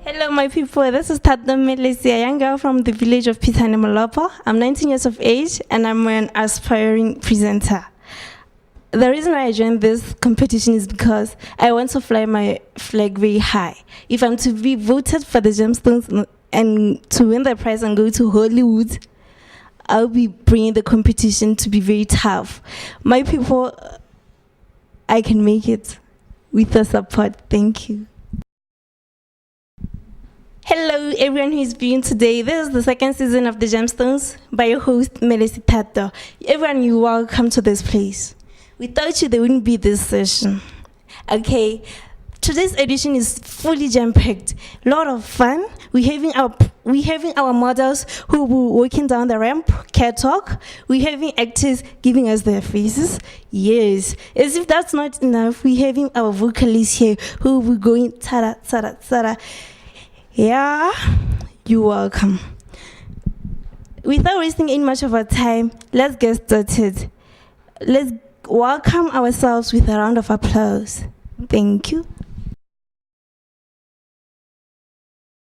Hello, my people. This is Thato Mmelesi, a young girl from the village of Mmelesi. I'm 19 years of age, and I'm an aspiring presenter. The reason why I joined this competition is because I want to fly my flag very high. If I'm to be voted for the Gemstones and to win the prize and go to Hollywood, I'll be bringing the competition to be very tough. My people, I can make it with the support. Thank you. Hello, everyone who's viewing today. This is the second season of the Gemstones by your host, Mmelesi Thato. Everyone, you're welcome to this place. Without you, there wouldn't be this session. Okay, today's edition is fully jam-packed. A lot of fun. We're having our models who will be walking down the ramp, catwalk. We're having actors giving us their faces. Yes, as if that's not enough, we're having our vocalists here who will be going tada, tada, tada. Yeah, you're welcome. Without wasting any much of our time, let's get started. Let's welcome ourselves with a round of applause. Thank you.